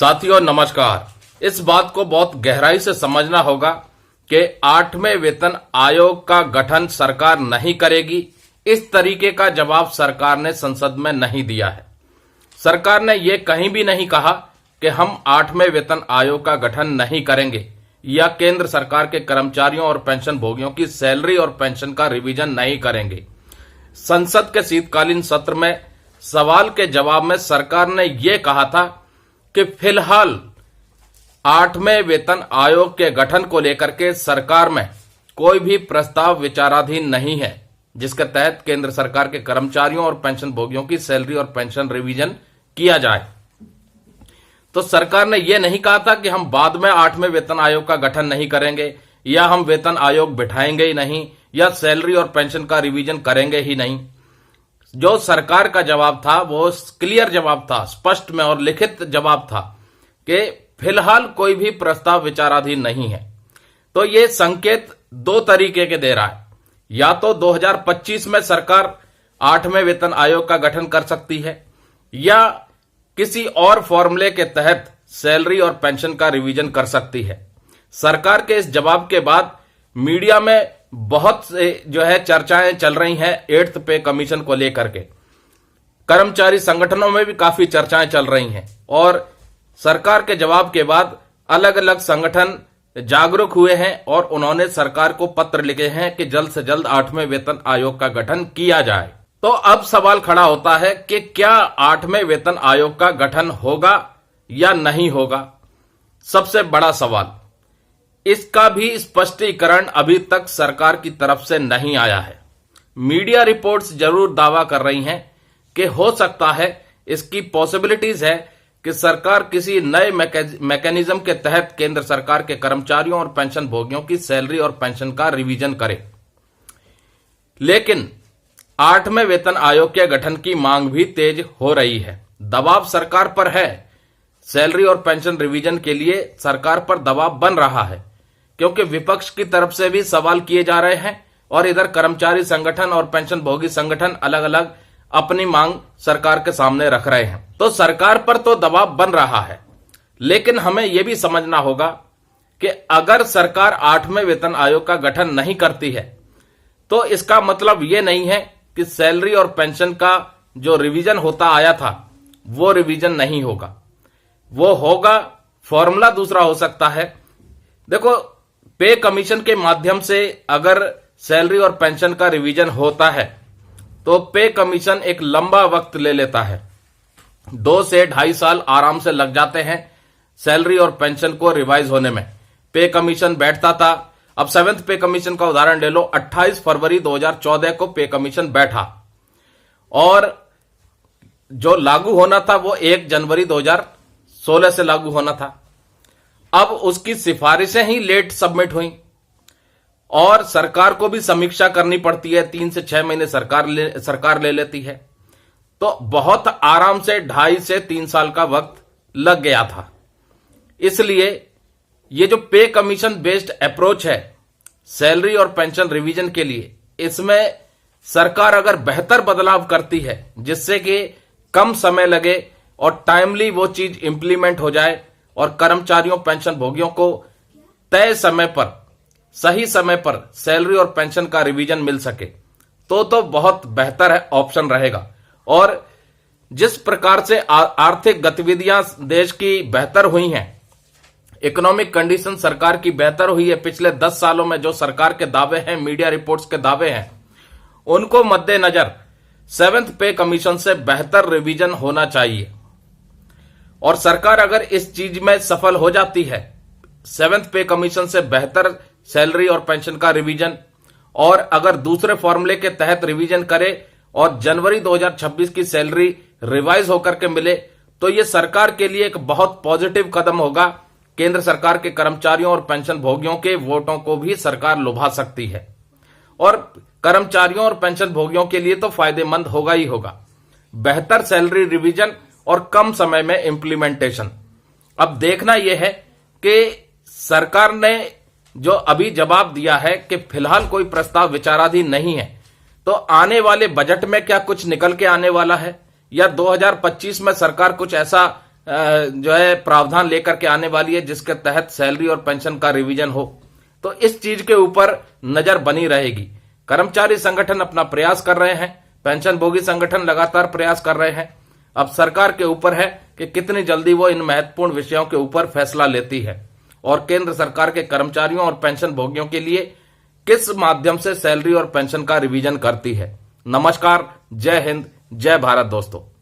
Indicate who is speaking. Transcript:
Speaker 1: साथियों नमस्कार। इस बात को बहुत गहराई से समझना होगा कि 8वें वेतन आयोग का गठन सरकार नहीं करेगी। इस तरीके का जवाब सरकार ने संसद में नहीं दिया है। सरकार ने यह कहीं भी नहीं कहा कि हम 8वें वेतन आयोग का गठन नहीं करेंगे या केंद्र सरकार के कर्मचारियों और पेंशन भोगियों की सैलरी और पेंशन का रिवीजन नहीं करेंगे। संसद के शीतकालीन सत्र में सवाल के जवाब में सरकार ने यह कहा था कि फिलहाल 8वें वेतन आयोग के गठन को लेकर के सरकार में कोई भी प्रस्ताव विचाराधीन नहीं है जिसके तहत केंद्र सरकार के कर्मचारियों और पेंशन भोगियों की सैलरी और पेंशन रिवीजन किया जाए। तो सरकार ने यह नहीं कहा था कि हम बाद में 8वें वेतन आयोग का गठन नहीं करेंगे या हम वेतन आयोग बिठाएंगे ही नहीं या सैलरी और पेंशन का रिवीजन करेंगे ही नहीं। जो सरकार का जवाब था वो क्लियर जवाब था, स्पष्ट में और लिखित जवाब था कि फिलहाल कोई भी प्रस्ताव विचाराधीन नहीं है। तो ये संकेत दो तरीके के दे रहा है, या तो 2025 में सरकार 8वें वेतन आयोग का गठन कर सकती है या किसी और फॉर्मूले के तहत सैलरी और पेंशन का रिवीजन कर सकती है। सरकार के इस जवाब के बाद मीडिया में बहुत से चर्चाएं चल रही हैं 8th पे कमीशन को लेकर के। कर्मचारी संगठनों में भी काफी चर्चाएं चल रही हैं और सरकार के जवाब के बाद अलग अलग संगठन जागरूक हुए हैं और उन्होंने सरकार को पत्र लिखे हैं कि जल्द से जल्द 8वें वेतन आयोग का गठन किया जाए। तो अब सवाल खड़ा होता है कि क्या 8वें वेतन आयोग का गठन होगा या नहीं होगा। सबसे बड़ा सवाल, इसका भी स्पष्टीकरण अभी तक सरकार की तरफ से नहीं आया है। मीडिया रिपोर्ट्स जरूर दावा कर रही हैं कि हो सकता है, इसकी पॉसिबिलिटीज है कि सरकार किसी नए मैकेनिज्म के तहत केंद्र सरकार के कर्मचारियों और पेंशन भोगियों की सैलरी और पेंशन का रिवीजन करे। लेकिन 8वें वेतन आयोग के गठन की मांग भी तेज हो रही है। दबाव सरकार पर है। सैलरी और पेंशन रिवीजन के लिए सरकार पर दबाव बन रहा है क्योंकि विपक्ष की तरफ से भी सवाल किए जा रहे हैं और इधर कर्मचारी संगठन और पेंशन भोगी संगठन अलग अलग अपनी मांग सरकार के सामने रख रहे हैं। तो सरकार पर तो दबाव बन रहा है, लेकिन हमें यह भी समझना होगा कि अगर सरकार 8वें वेतन आयोग का गठन नहीं करती है तो इसका मतलब यह नहीं है कि सैलरी और पेंशन का जो रिवीजन होता आया था वो रिवीजन नहीं होगा। वो होगा, फॉर्मूला दूसरा हो सकता है। देखो, पे कमीशन के माध्यम से अगर सैलरी और पेंशन का रिवीजन होता है तो पे कमीशन एक लंबा वक्त ले लेता है। 2 से 2.5 साल आराम से लग जाते हैं सैलरी और पेंशन को रिवाइज होने में। पे कमीशन बैठता था, अब 7th पे कमीशन का उदाहरण ले लो। 28 फरवरी 2014 को पे कमीशन बैठा और जो लागू होना था वो 1 जनवरी 2016 से लागू होना था। अब उसकी सिफारिशें ही लेट सबमिट हुई और सरकार को भी समीक्षा करनी पड़ती है। 3 से 6 महीने सरकार ले लेती है। तो बहुत आराम से 2.5 से 3 साल का वक्त लग गया था। इसलिए ये जो पे कमीशन बेस्ड अप्रोच है सैलरी और पेंशन रिवीजन के लिए, इसमें सरकार अगर बेहतर बदलाव करती है जिससे कि कम समय लगे और टाइमली वो चीज इंप्लीमेंट हो जाए और कर्मचारियों पेंशन भोगियों को तय समय पर, सही समय पर सैलरी और पेंशन का रिवीजन मिल सके तो बहुत बेहतर है, ऑप्शन रहेगा। और जिस प्रकार से आर्थिक गतिविधियां देश की बेहतर हुई हैं, इकोनॉमिक कंडीशन सरकार की बेहतर हुई है पिछले 10 सालों में, जो सरकार के दावे हैं, मीडिया रिपोर्ट्स के दावे हैं, उनको मद्देनजर 7th पे कमीशन से बेहतर रिवीजन होना चाहिए। और सरकार अगर इस चीज में सफल हो जाती है, 7th पे कमीशन से बेहतर सैलरी और पेंशन का रिवीजन, और अगर दूसरे फॉर्मूले के तहत रिवीजन करे और जनवरी 2026 की सैलरी रिवाइज होकर के मिले, तो यह सरकार के लिए एक बहुत पॉजिटिव कदम होगा। केंद्र सरकार के कर्मचारियों और पेंशन भोगियों के वोटों को भी सरकार लुभा सकती है और कर्मचारियों और पेंशन भोगियों के लिए तो फायदेमंद होगा ही होगा। बेहतर सैलरी रिवीजन और कम समय में इंप्लीमेंटेशन। अब देखना यह है कि सरकार ने जो अभी जवाब दिया है कि फिलहाल कोई प्रस्ताव विचाराधीन नहीं है, तो आने वाले बजट में क्या कुछ निकल के आने वाला है या 2025 में सरकार कुछ ऐसा जो है प्रावधान लेकर के आने वाली है, जिसके तहत सैलरी और पेंशन का रिवीजन हो। तो इस चीज के ऊपर नजर बनी रहेगी। कर्मचारी संगठन अपना प्रयास कर रहे हैं, पेंशन भोगी संगठन लगातार प्रयास कर रहे हैं। अब सरकार के ऊपर है कि कितनी जल्दी वो इन महत्वपूर्ण विषयों के ऊपर फैसला लेती है और केंद्र सरकार के कर्मचारियों और पेंशन भोगियों के लिए किस माध्यम से सैलरी और पेंशन का रिवीजन करती है। नमस्कार, जय हिंद, जय भारत दोस्तों।